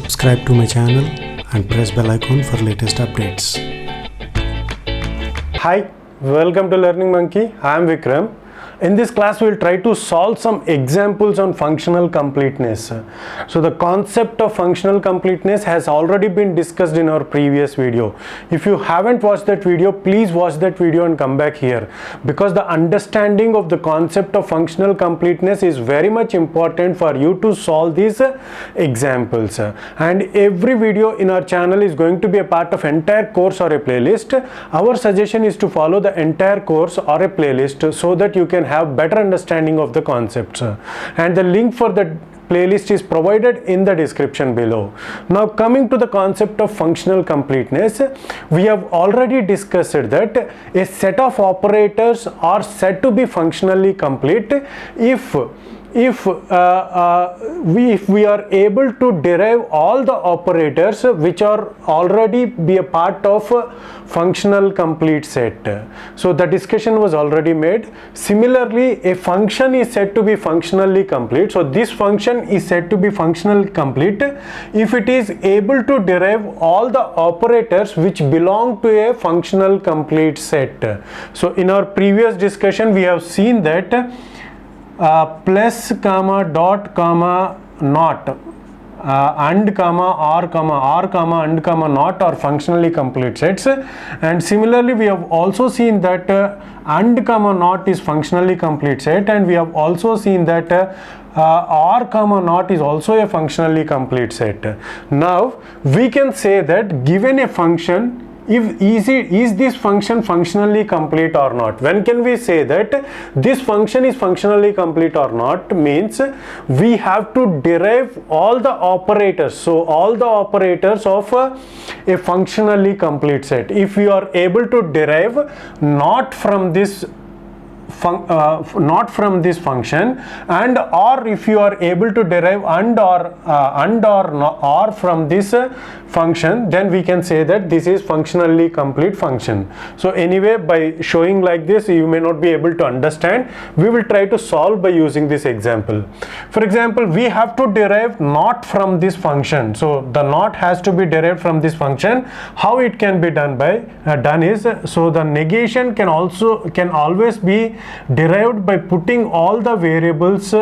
subscribe to my channel and press bell icon for latest updates. Hi, welcome to Learning Monkey. I am Vikram. In this class, we will try to solve some examples on functional completeness. So the concept of functional completeness has already been discussed in our previous video. If you haven't watched that video, please watch that video and come back here, because the understanding of the concept of functional completeness is very much important for you to solve these examples. And every video in our channel is going to be a part of entire course or a playlist. Our suggestion is to follow the entire course or a playlist so that you can have better understanding of the concepts, and the link for the playlist is provided in the description below. Now coming to the concept of functional completeness, we have already discussed that a set of operators are said to be functionally complete if we are able to derive all the operators which are already be a part of a functional complete set. So the discussion was already made. Similarly, a function is said to be functionally complete. So this function is said to be functionally complete if it is able to derive all the operators which belong to a functional complete set. So in our previous discussion, we have seen that plus comma dot comma not and comma or comma and comma not are functionally complete sets, and similarly we have also seen that and comma not is functionally complete set, and we have also seen that or comma not is also a functionally complete set. Now we can say that given a function, is this function functionally complete or not? When can we say that this function is functionally complete or not? Means we have to derive all the operators. So all the operators of a functionally complete set. If we are able to derive not from this function, and or if you are able to derive and or from this function, then we can say that this is functionally complete function. So anyway, by showing like this, you may not be able to understand. We will try to solve by using this example. For example, we have to derive not from this function. So the not has to be derived from this function. How it can be done is, so the negation can always be derived by putting all the variables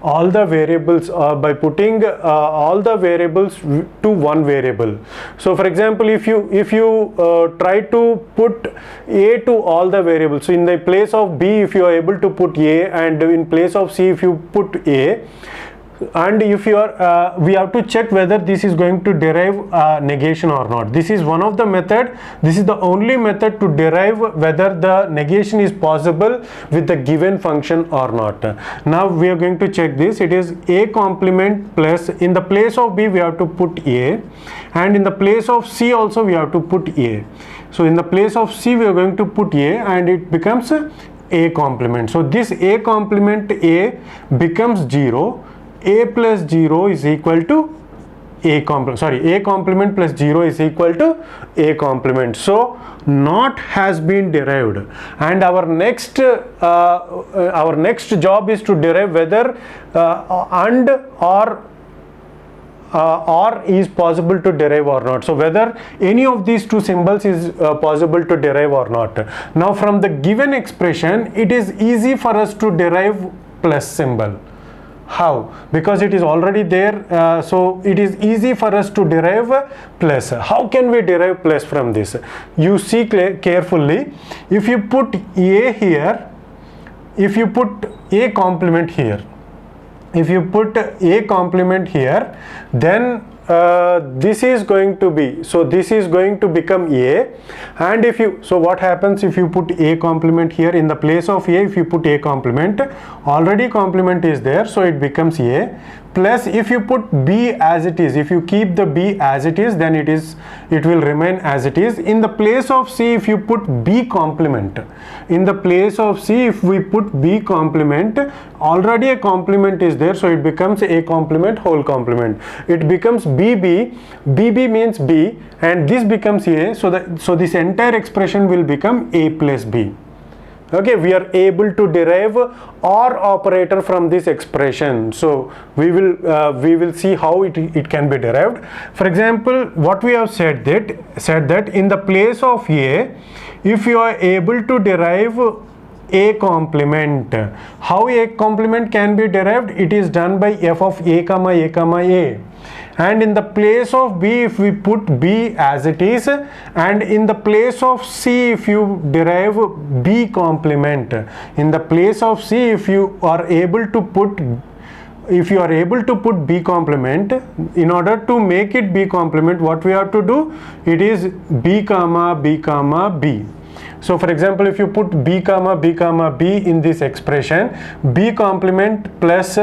by putting all the variables to one variable. So for example, if you try to put a to all the variables, so in the place of b, if you are able to put a, and in place of c if you put a, and if you are we have to check whether this is going to derive negation or not. This is one of the method. This is the only method to derive whether the negation is possible with the given function or not. Now we are going to check this. It is a complement plus, in the place of b we have to put a, and in the place of c also we have to put a. So in the place of c we are going to put a, and it becomes a complement. So this a complement a becomes 0. A plus 0 is equal to a complement plus 0 is equal to a complement. So not has been derived, and our next job is to derive whether and or is possible to derive or not. So whether any of these two symbols is possible to derive or not. Now from the given expression, it is easy for us to derive plus symbol. How? Because it is already there, so it is easy for us to derive plus. How can we derive plus from this? You see carefully. If you put a here, if you put a complement here, then this is going to be, so this is going to become a, and if you, so what happens if you put a complement here, in the place of a if you put a complement, already complement is there, so it becomes a, plus if you put b as it is, if you keep the b as it is, then it will remain as it is. In the place of c if you put b complement, in the place of c if we put b complement, already a complement is there, so it becomes a complement whole complement. It becomes bb means b, and this becomes a, so this entire expression will become a plus b. Okay, we are able to derive OR operator from this expression. So we will see how it can be derived. For example, what we have said that in the place of A, if you are able to derive A complement, how A complement can be derived? It is done by f of a comma a comma a. And in the place of B, if we put B as it is, and in the place of C, if you derive B complement, in the place of C, if you are able to put B complement, in order to make it B complement, what we have to do? It is B comma B comma B. So for example, if you put B comma B comma B in this expression, B complement plus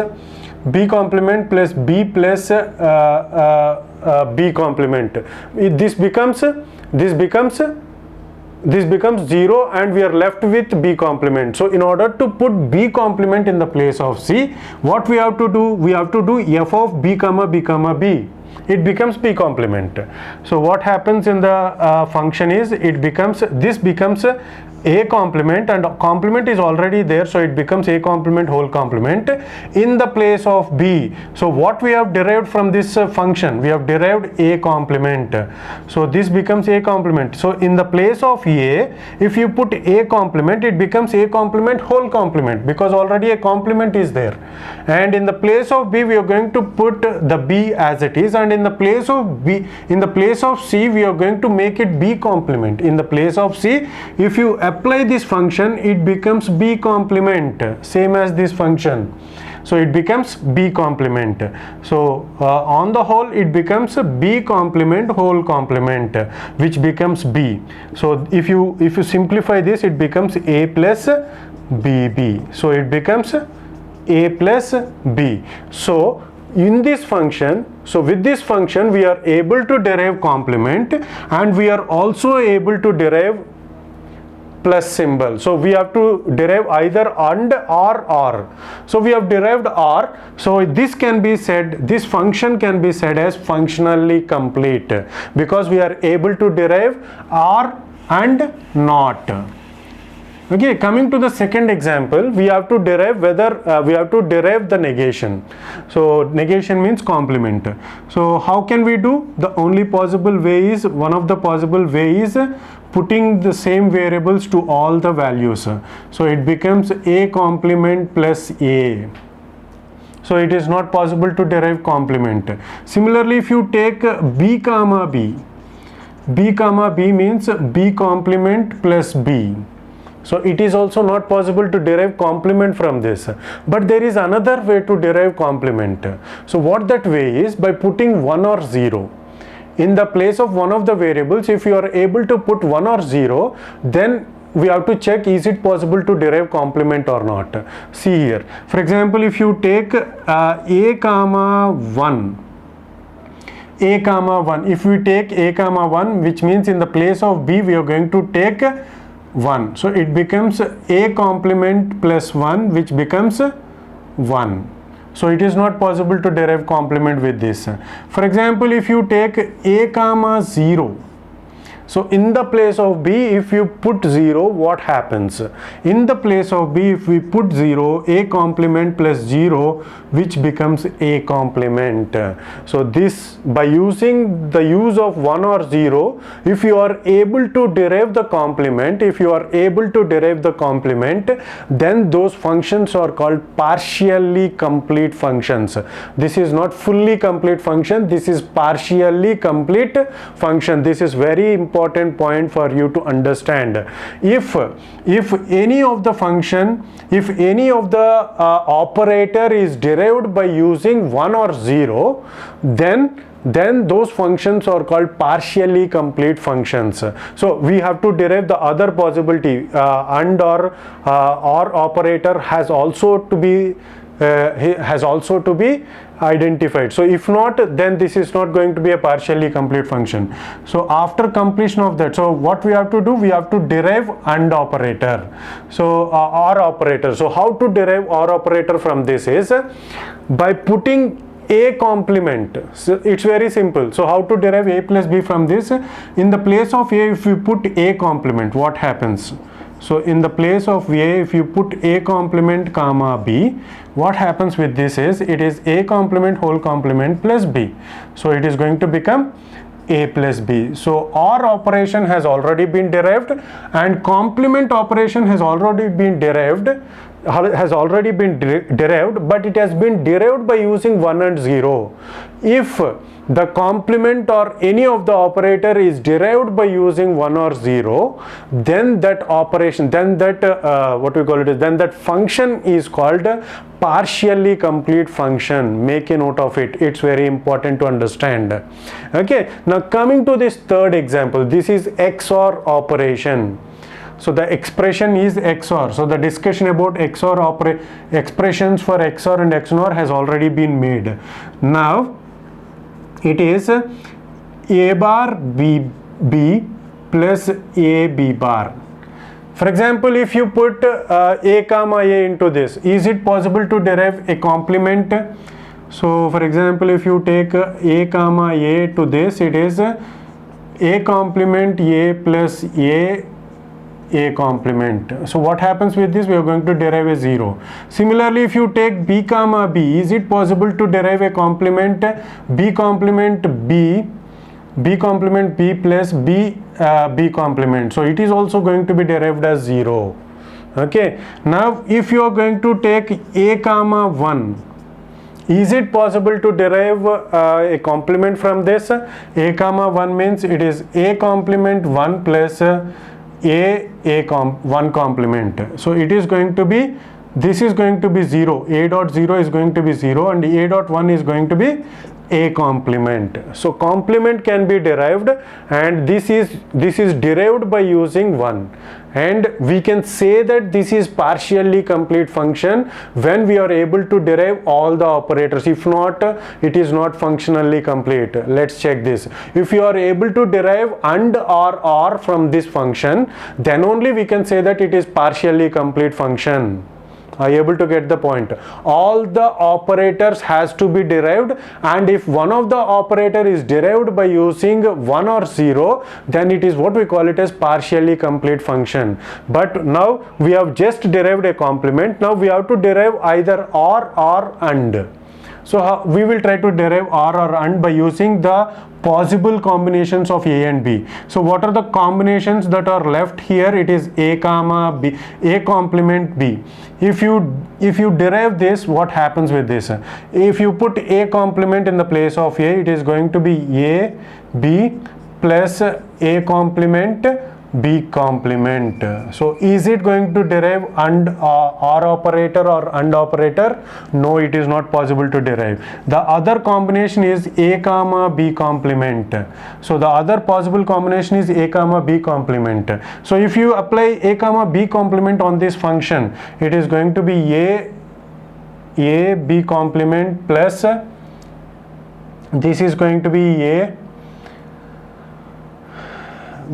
B plus B complement, this becomes 0 and we are left with B complement. So in order to put B complement in the place of C, what we have to do? We have to do f of B comma B comma B. It becomes B complement. So what happens in the function is this becomes A complement, and complement is already there, so it becomes A complement whole complement in the place of B. So what we have derived from this function? We have derived A complement. So this becomes A complement. So in the place of A, if you put A complement, it becomes A complement whole complement, because already a complement is there. And in the place of B, we are going to put the B as it is, and in the place of C, we are going to make it B complement. In the place of C, if you apply this function, it becomes B complement, same as this function. So it becomes B complement. So on the whole, it becomes a B complement whole complement, which becomes B. So if you simplify this, it becomes A plus BB. So it becomes A plus B. So in this function, with this function, we are able to derive complement, and we are also able to derive plus symbol. So we have to derive either AND or OR. So we have derived OR. So this function can be said as functionally complete, because we are able to derive OR and NOT. Okay, coming to the second example, we have to derive the negation. So negation means complement. So how can we do? One of the possible way is putting the same variables to all the values. So it becomes A complement plus A. So it is not possible to derive complement. Similarly, if you take B comma B means B complement plus B. So it is also not possible to derive complement from this. But there is another way to derive complement. So what that way is, by putting 1 or 0. In the place of one of the variables, if you are able to put 1 or 0, then we have to check, is it possible to derive complement or not. See here. For example, if you take A comma 1, if we take A comma 1, which means in the place of B, we are going to take 1. So it becomes A complement plus 1, which becomes 1. So it is not possible to derive complement with this. For example, if you take A comma 0, so in the place of B, if you put 0, what happens? In the place of B, if we put 0, A complement plus 0, which becomes A complement. So this, by using the use of 1 or 0, if you are able to derive the complement, then those functions are called partially complete functions. This is not fully complete function, this is partially complete function. This is very important point for you to understand. If any of the operator is derived by using 1 or 0, then those functions are called partially complete functions. So we have to derive the other possibility, AND or operator has also to be identified. So if not, then this is not going to be a partially complete function. So after completion of that, so what we have to do? We have to derive AND operator. So OR operator. So how to derive OR operator from this is by putting A complement. So it's very simple. So how to derive A plus B from this? In the place of A, if we put A complement, what happens? So in the place of A, if you put A complement comma B, what happens with this is it is A complement whole complement plus B. So it is going to become A plus B. So OR operation has already been derived and complement operation has already been derived, but it has been derived by using 1 and 0. If the complement or any of the operator is derived by using 1 or 0, then that operation, then that then that function is called partially complete function. Make a note of it, it's very important to understand. Okay, now coming to this third example, this is XOR operation. So the expression is XOR. So the discussion about XOR expressions for XOR and XNOR has already been made. Now it is A bar B plus A B bar. For example, if you put A comma A into this, is it possible to derive a complement? So for example, if you take A comma A to this, it is A complement A plus A complement. So what happens with this? We are going to derive a 0. Similarly, if you take B comma B, is it possible to derive a complement B complement B plus B complement? So it is also going to be derived as 0. Okay, now if you are going to take A comma 1, is it possible to derive a complement from this? A comma 1 means it is A complement 1 plus one complement. So it is going to be, this is going to be 0. A dot 0 is going to be 0 and A dot 1 is going to be A complement. So complement can be derived, and this is derived by using 1, and we can say that this is partially complete function when we are able to derive all the operators. If not, it is not functionally complete. Let's check this. If you are able to derive AND or OR from this function, then only we can say that it is partially complete function. Are you able to get the point? All the operators has to be derived, and if one of the operator is derived by using 1 or 0, then it is what we call it as partially complete function. But now we have just derived a complement. Now we have to derive either OR or AND. So we will try to derive OR or AND by using the possible combinations of A and B. So what are the combinations that are left here? It is A comma B, A complement B. If you derive this, what happens with this? If you put A complement in the place of A, it is going to be A B plus A complement B complement. So is it going to derive AND OR operator or AND operator? No, it is not possible to derive. The other combination is A comma B complement. So the other possible combination is A comma B complement. So if you apply A comma B complement on this function, it is going to be A B complement plus this is going to be A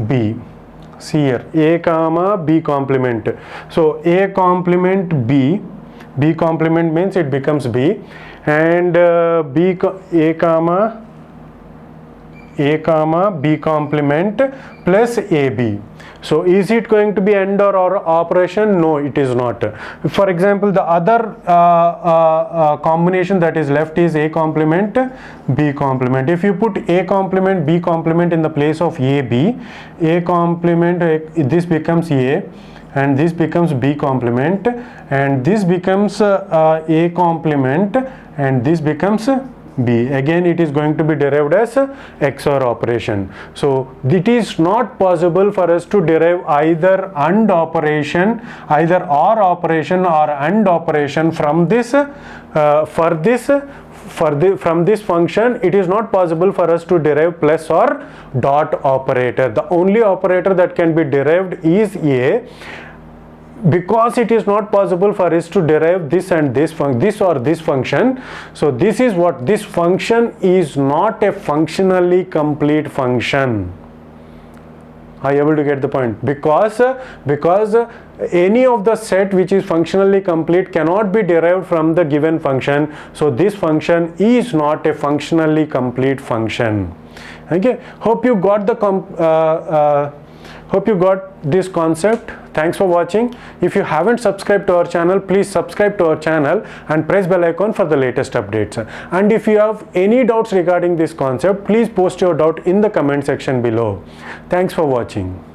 B. See here, A comma B complement. So A complement B complement means it becomes B, and A comma B complement plus AB. So is it going to be AND or OR operation? No, it is not. For example, the other combination that is left is A complement B complement. If you put A complement B complement in the place of AB, A complement, this becomes A, and this becomes B complement, and this becomes A complement, and this becomes B. Again, it is going to be derived as XOR operation. So it is not possible for us to derive either AND operation, either OR operation or AND operation from this from this function. It is not possible for us to derive plus or dot operator. The only operator that can be derived is A. Because it is not possible for us to derive this and this or this function, so this is what this function is not a functionally complete function. Are you able to get the point? Because any of the set which is functionally complete cannot be derived from the given function, so this function is not a functionally complete function. Okay, hope you got the Hope you got this concept. Thanks for watching. If you haven't subscribed to our channel, please subscribe to our channel and press bell icon for the latest updates. And if you have any doubts regarding this concept, please post your doubt in the comment section below. Thanks for watching.